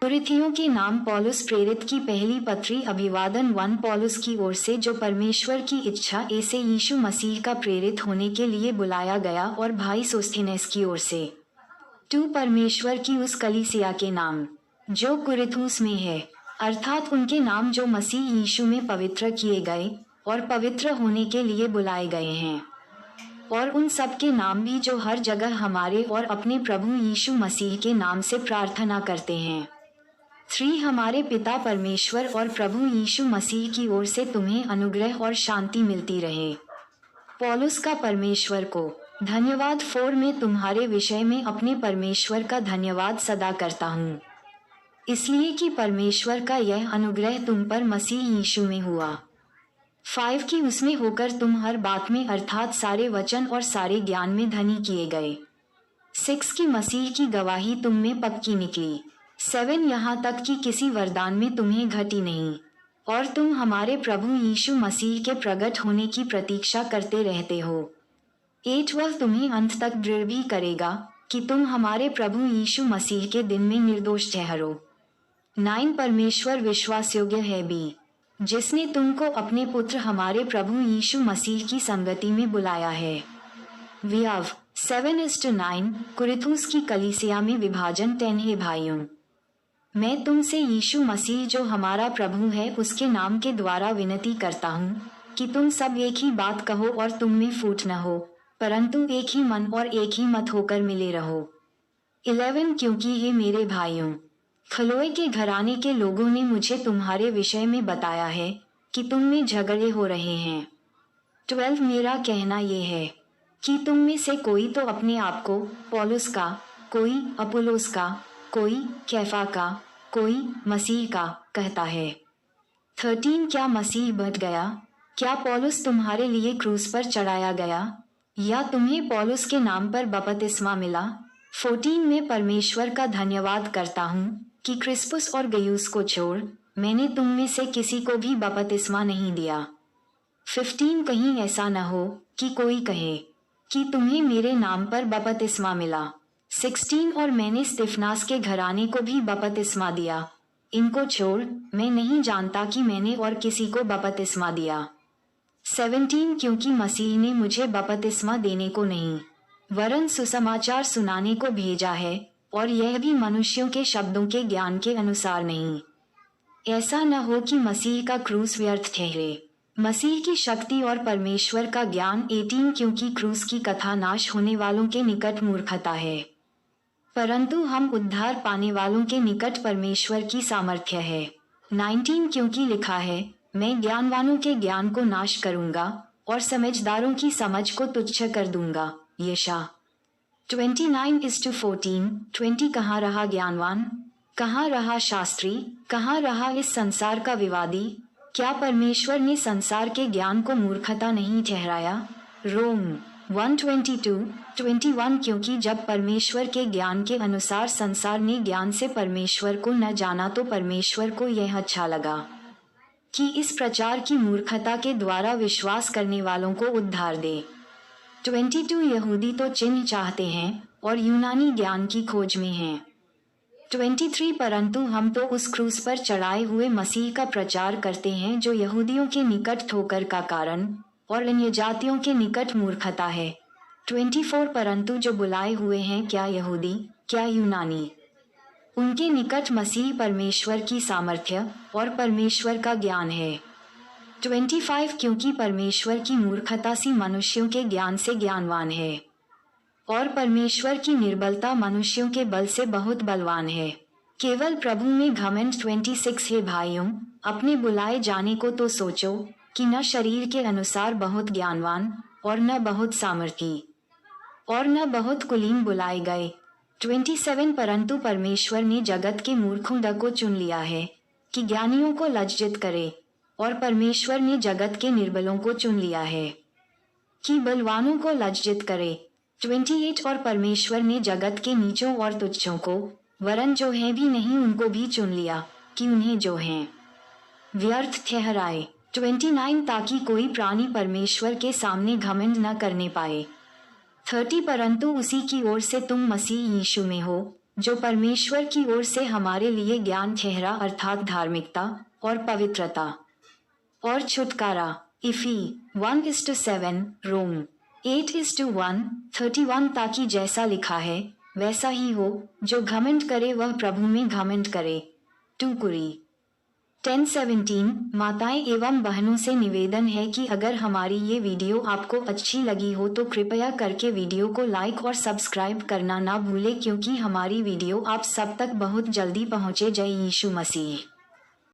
कुरिन्थियों के नाम पौलुस प्रेरित की पहली पत्री अभिवादन 1 पौलुस की ओर से जो परमेश्वर की इच्छा से यीशु मसीह का प्रेरित होने के लिए बुलाया गया और भाई सोस्थिनेस की ओर से 2 परमेश्वर की उस कलीसिया के नाम जो कुरिन्थुस में है, अर्थात उनके नाम जो मसीह यीशु में पवित्र किए गए और पवित्र होने के लिए बुलाए गए हैं, और उन सब के नाम भी जो हर जगह हमारे और अपने प्रभु यीशु मसीह के नाम से प्रार्थना करते हैं। 3 हमारे पिता परमेश्वर और प्रभु यीशु मसीह की ओर से तुम्हें अनुग्रह और शांति मिलती रहे। पौलुस का परमेश्वर को धन्यवाद। 4 मैं तुम्हारे विषय में अपने परमेश्वर का धन्यवाद सदा करता हूँ, इसलिए कि परमेश्वर का यह अनुग्रह तुम पर मसीह यीशु में हुआ। 5 की उसमें होकर तुम हर बात में अर्थात सारे वचन और सारे ज्ञान में धनी किए गए। 6 की मसीह की गवाही तुम में पक्की निकली। 7 यहाँ तक कि किसी वरदान में तुम्हें घटी नहीं, और तुम हमारे प्रभु यीशु मसीह के प्रकट होने की प्रतीक्षा करते रहते हो। 8 वह तुम्हें अंत तक दृढ़ भी करेगा कि तुम हमारे प्रभु यीशु मसीह के दिन में निर्दोष ठहरो। 9 परमेश्वर विश्वास योग्य है भी, जिसने तुमको अपने पुत्र हमारे प्रभु यीशु मसीह की संगति में बुलाया है। व्यव 7:9 कुरिन्थुस की कलीसिया में विभाजन 10 है भाइयों, मैं तुमसे यीशु मसीह जो हमारा प्रभु है उसके नाम के द्वारा विनती करता हूँ कि तुम सब एक ही बात कहो और तुम में फूट न हो, परंतु एक ही मन और एक ही मत होकर मिले रहो। 11 क्योंकि हे मेरे भाइयों, खलोए के घराने के लोगों ने मुझे तुम्हारे विषय में बताया है कि तुम में झगड़े हो रहे हैं। 12 मेरा कहना ये है कि तुम में से कोई तो अपने आप को पौलुस का, कोई अपुल्लोस का, कोई कैफा का, कोई मसीह का कहता है। 13 क्या मसीह बढ़ गया? क्या पौलुस तुम्हारे लिए क्रूस पर चढ़ाया गया, या तुम्हें पौलुस के नाम पर बपतिस्मा मिला? 14 मैं परमेश्वर का धन्यवाद करता हूँ कि क्रिस्पुस और गयुस को छोड़ मैंने तुम में से किसी को भी बपतिस्मा नहीं दिया। 15 कहीं ऐसा न हो कि कोई कहे कि तुम्हें मेरे नाम पर बपतिस्मा मिला। 16 और मैंने स्तिफनास के घराने को भी बपतिस्मा दिया, इनको छोड़ मैं नहीं जानता कि मैंने और किसी को बपतिस्मा दिया। 17 क्योंकि मसीह ने मुझे बपतिस्मा देने को नहीं वरन सुसमाचार सुनाने को भेजा है, और यह भी मनुष्यों के शब्दों के ज्ञान के अनुसार नहीं, ऐसा न हो कि मसीह का क्रूस व्यर्थ ठहरे। मसीह की शक्ति और परमेश्वर का ज्ञान 18 क्योंकि क्रूस की कथा नाश होने वालों के निकट मूर्खता है, परंतु हम उद्धार पाने वालों के निकट परमेश्वर की सामर्थ्य है। 19 क्योंकि लिखा है, मैं ज्ञानवानों के ज्ञान को नाश करूंगा और समझदारों की समझ को तुच्छ कर दूंगा। यशा 29:14। 20 कहाँ रहा ज्ञानवान, कहाँ रहा शास्त्री, कहाँ रहा इस संसार का विवादी? क्या परमेश्वर ने संसार के ज्ञान को मूर्खता नहीं ठहराया? रोम 1:22-21 क्योंकि जब परमेश्वर के ज्ञान के अनुसार संसार ने ज्ञान से परमेश्वर को न जाना तो परमेश्वर को यह अच्छा लगा कि इस प्रचार की मूर्खता के द्वारा विश्वास करने वालों को उद्धार दे। 22 यहूदी तो चिन्ह चाहते हैं और यूनानी ज्ञान की खोज में हैं। 23 परंतु हम तो उस क्रूस पर चढ़ाए हुए मसीह का प्रचार करते हैं जो यहूदियों के निकट ठोकर का कारण और अन्य जातियों के निकट मूर्खता है। 24 परंतु जो बुलाए हुए हैं क्या यहूदी क्या यूनानी, उनके निकट मसीह परमेश्वर की सामर्थ्य और परमेश्वर का ज्ञान है। 25 क्योंकि परमेश्वर की मूर्खता सी मनुष्यों के ज्ञान से ज्ञानवान है और परमेश्वर की निर्बलता मनुष्यों के बल से बहुत बलवान है। केवल प्रभु में घमंड 26 है भाइयों, अपने बुलाए जाने को तो सोचो कि न शरीर के अनुसार बहुत ज्ञानवान और न बहुत सामर्थी और न बहुत कुलीन बुलाए गए। 27 परंतु परमेश्वर ने जगत के मूर्खों को चुन लिया है कि ज्ञानियों को लज्जित करे, और परमेश्वर ने जगत के निर्बलों को चुन लिया है कि बलवानों को लज्जित करे। 28 और परमेश्वर ने जगत के नीचों और तुच्छों को वरन जो हैं भी नहीं उनको भी चुन लिया कि उन्हें जो हैं व्यर्थ ठहराए। 29 ताकि कोई प्राणी परमेश्वर के सामने घमंड न करने पाए। 30 परंतु उसी की ओर से तुम मसीह यीशु में हो, जो परमेश्वर की ओर से हमारे लिए ज्ञान ठहरा अर्थात धार्मिकता और पवित्रता और छुटकारा। इफी 1:7, रोम 8:1, 31 ताकि जैसा लिखा है वैसा ही हो, जो घमंड करे वह प्रभु में घमंड करे। 2 कुरी 10:17। माताएं एवं बहनों से निवेदन है कि अगर हमारी ये वीडियो आपको अच्छी लगी हो तो कृपया करके वीडियो को लाइक और सब्सक्राइब करना ना भूले, क्योंकि हमारी वीडियो आप सब तक बहुत जल्दी पहुँचे। जय यीशु मसीह।